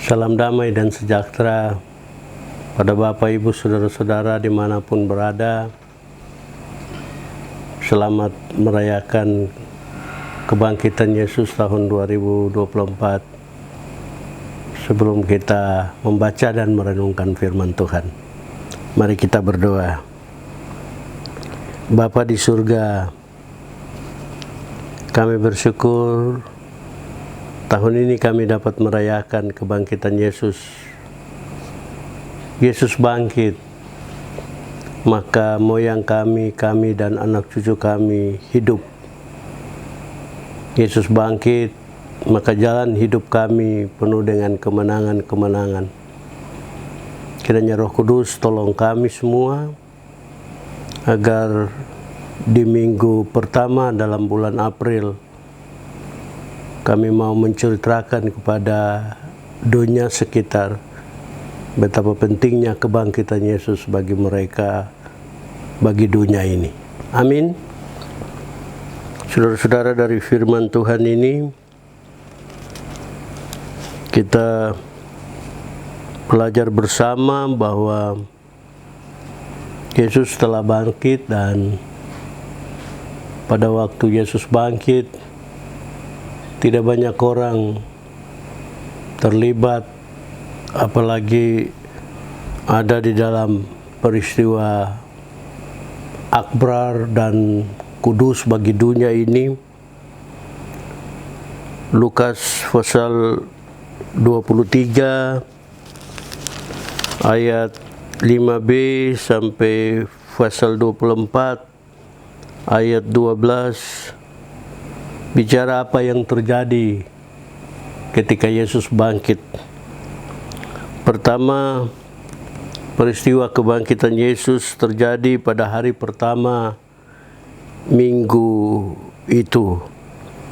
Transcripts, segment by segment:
Salam damai dan sejahtera pada Bapak, Ibu, Saudara-saudara dimanapun berada. Selamat merayakan kebangkitan Yesus tahun 2024. Sebelum kita membaca dan merenungkan firman Tuhan, mari kita berdoa. Bapa di surga, kami bersyukur tahun ini kami dapat merayakan kebangkitan Yesus. Yesus bangkit, maka moyang kami dan anak cucu kami hidup. Yesus bangkit, maka jalan hidup kami penuh dengan kemenangan-kemenangan. Kiranya Roh Kudus tolong kami semua, agar di minggu pertama dalam bulan April, kami mau menceritakan kepada dunia sekitar betapa pentingnya kebangkitan Yesus bagi mereka, bagi dunia ini. Amin. Saudara-saudara, dari firman Tuhan ini kita belajar bersama bahwa Yesus telah bangkit, dan pada waktu Yesus bangkit, tidak banyak orang terlibat, apalagi ada di dalam peristiwa akbar dan kudus bagi dunia ini. Lukas pasal 23 ayat 5b sampai pasal 24 ayat 12 bicara apa yang terjadi ketika Yesus bangkit. Pertama, peristiwa kebangkitan Yesus terjadi pada hari pertama minggu itu.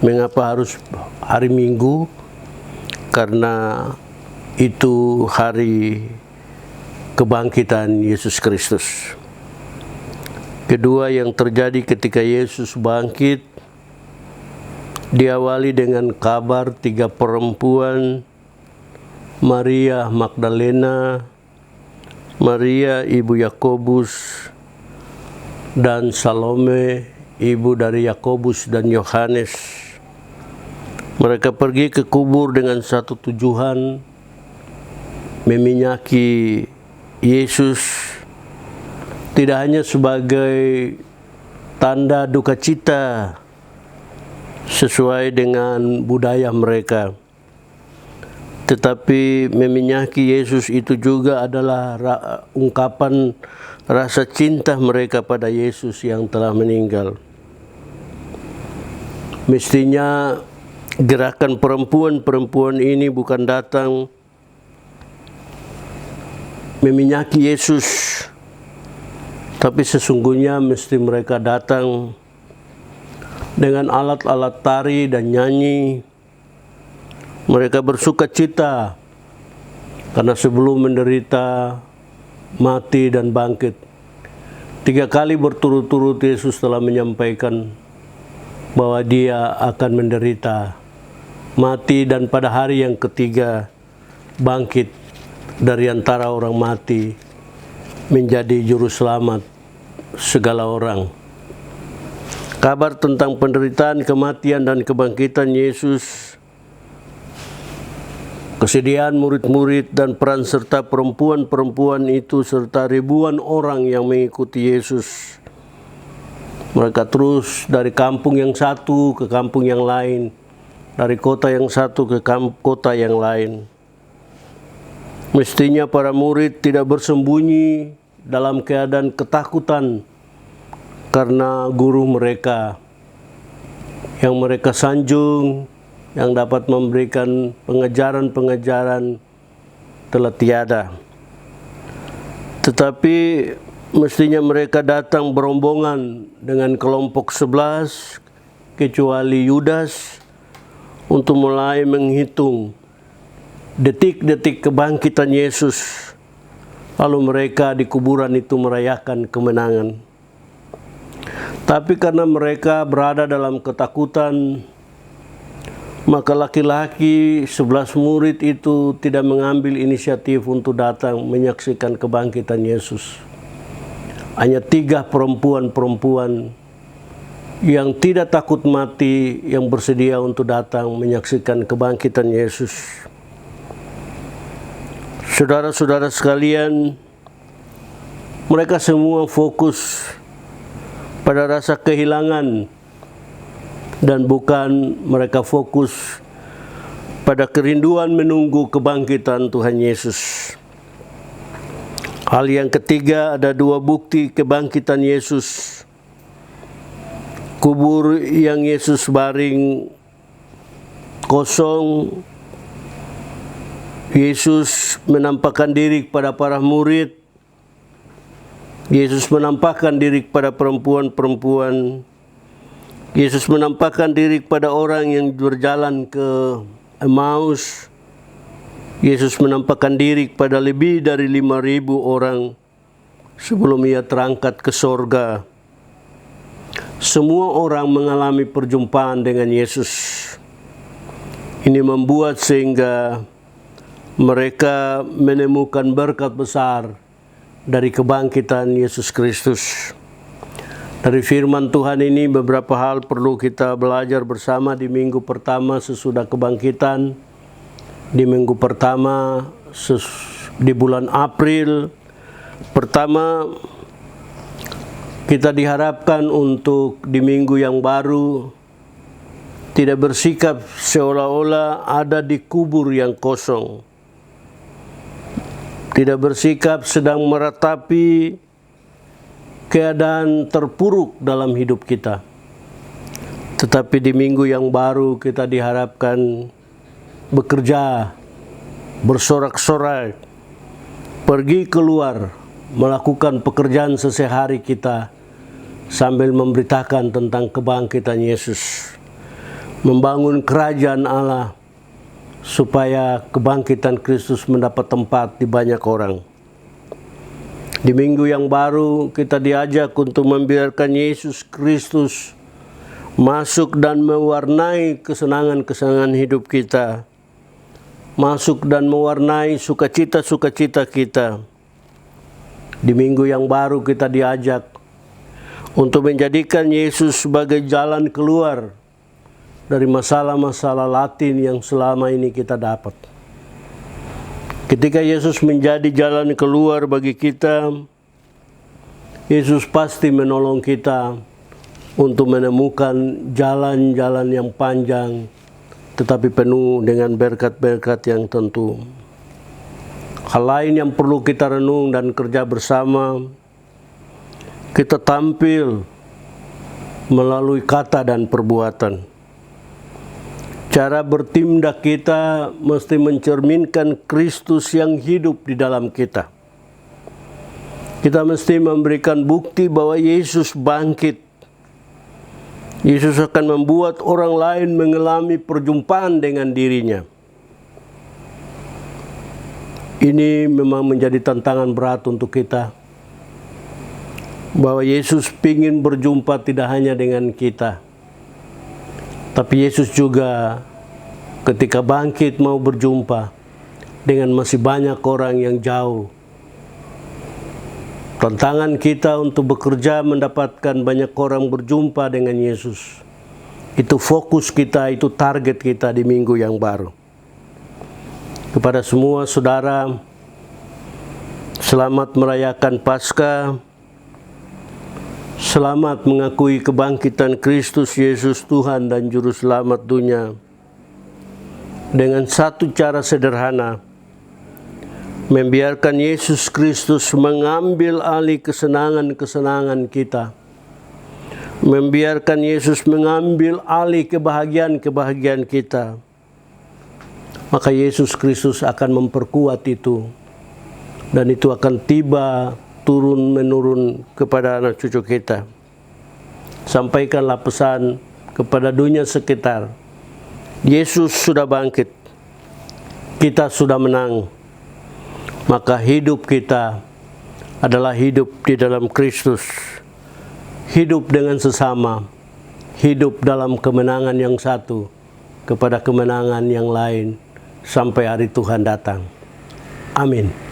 Mengapa harus hari Minggu? Karena itu hari kebangkitan Yesus Kristus. Kedua, yang terjadi ketika Yesus bangkit diawali dengan kabar 3 perempuan, Maria Magdalena, Maria ibu Yakobus, dan Salome ibu dari Yakobus dan Yohanes. Mereka pergi ke kubur dengan satu tujuan, meminyaki Yesus, tidak hanya sebagai tanda duka cita sesuai dengan budaya mereka, tetapi meminyaki Yesus itu juga adalah ungkapan rasa cinta mereka pada Yesus yang telah meninggal. Mestinya gerakan perempuan ini bukan datang meminyaki Yesus, tapi sesungguhnya mesti mereka datang dengan alat-alat tari dan nyanyi. Mereka bersuka cita karena sebelum menderita, mati, dan bangkit, 3 kali berturut-turut Yesus telah menyampaikan bahwa dia akan menderita, mati, dan pada hari yang ketiga bangkit dari antara orang mati menjadi juru selamat segala orang. Kabar tentang penderitaan, kematian, dan kebangkitan Yesus, kesediaan murid-murid dan peran serta perempuan-perempuan itu, serta ribuan orang yang mengikuti Yesus. Mereka terus dari kampung yang satu ke kampung yang lain, dari kota yang satu ke kota yang lain. Mestinya para murid tidak bersembunyi dalam keadaan ketakutan karena guru mereka yang mereka sanjung, yang dapat memberikan pengajaran-pengajaran, telah tiada. Tetapi mestinya mereka datang berombongan dengan kelompok 11, kecuali Yudas, untuk mulai menghitung detik-detik kebangkitan Yesus. Lalu mereka di kuburan itu merayakan kemenangan. Tapi karena mereka berada dalam ketakutan, Maka laki-laki 11 murid itu tidak mengambil inisiatif untuk datang menyaksikan kebangkitan Yesus. Hanya 3 perempuan-perempuan yang tidak takut mati yang bersedia untuk datang menyaksikan kebangkitan Yesus. Saudara-saudara sekalian, mereka semua fokus pada rasa kehilangan dan bukan mereka fokus pada kerinduan menunggu kebangkitan Tuhan Yesus. Hal yang ketiga, ada 2 bukti kebangkitan Yesus. Kubur yang Yesus baring kosong. Yesus menampakkan diri kepada para murid. Yesus menampakkan diri kepada perempuan-perempuan. Yesus menampakkan diri kepada orang yang berjalan ke Emmaus. Yesus menampakkan diri kepada lebih dari 5.000 orang sebelum ia terangkat ke sorga. Semua orang mengalami perjumpaan dengan Yesus. Ini membuat sehingga mereka menemukan berkat besar dari kebangkitan Yesus Kristus. Dari firman Tuhan ini beberapa hal perlu kita belajar bersama di minggu pertama sesudah kebangkitan. Di minggu pertama di bulan April. Pertama, kita diharapkan untuk di minggu yang baru tidak bersikap seolah-olah ada di kubur yang kosong. Tidak bersikap sedang meratapi keadaan terpuruk dalam hidup kita. Tetapi di minggu yang baru kita diharapkan bekerja, bersorak-sorai, pergi keluar, melakukan pekerjaan sehari-hari kita sambil memberitakan tentang kebangkitan Yesus. Membangun kerajaan Allah supaya kebangkitan Kristus mendapat tempat di banyak orang. Di minggu yang baru kita diajak untuk membiarkan Yesus Kristus masuk dan mewarnai kesenangan-kesenangan hidup kita. Masuk dan mewarnai sukacita-sukacita kita. Di minggu yang baru kita diajak untuk menjadikan Yesus sebagai jalan keluar dari masalah-masalah latin yang selama ini kita dapat. Ketika Yesus menjadi jalan keluar bagi kita, Yesus pasti menolong kita untuk menemukan jalan-jalan yang panjang tetapi penuh dengan berkat-berkat yang tentu. Hal lain yang perlu kita renung dan kerja bersama, kita tampil melalui kata dan perbuatan. Cara bertindak kita mesti mencerminkan Kristus yang hidup di dalam kita. Kita mesti memberikan bukti bahwa Yesus bangkit. Yesus akan membuat orang lain mengalami perjumpaan dengan dirinya. Ini memang menjadi tantangan berat untuk kita. Bahwa Yesus ingin berjumpa tidak hanya dengan kita, tapi Yesus juga ketika bangkit mau berjumpa dengan masih banyak orang yang jauh. Tantangan kita untuk bekerja mendapatkan banyak orang berjumpa dengan Yesus. Itu fokus kita, itu target kita di minggu yang baru. Kepada semua saudara, selamat merayakan Paskah. Selamat mengakui kebangkitan Kristus Yesus Tuhan dan Juru Selamat dunia. Dengan satu cara sederhana, membiarkan Yesus Kristus mengambil alih kesenangan-kesenangan kita. Membiarkan Yesus mengambil alih kebahagiaan-kebahagiaan kita. Maka Yesus Kristus akan memperkuat itu. Dan itu akan tiba turun-menurun kepada anak cucu kita. Sampaikanlah pesan kepada dunia sekitar. Yesus sudah bangkit. Kita sudah menang. Maka hidup kita adalah hidup di dalam Kristus. Hidup dengan sesama. Hidup dalam kemenangan yang satu, kepada kemenangan yang lain sampai hari Tuhan datang. Amin.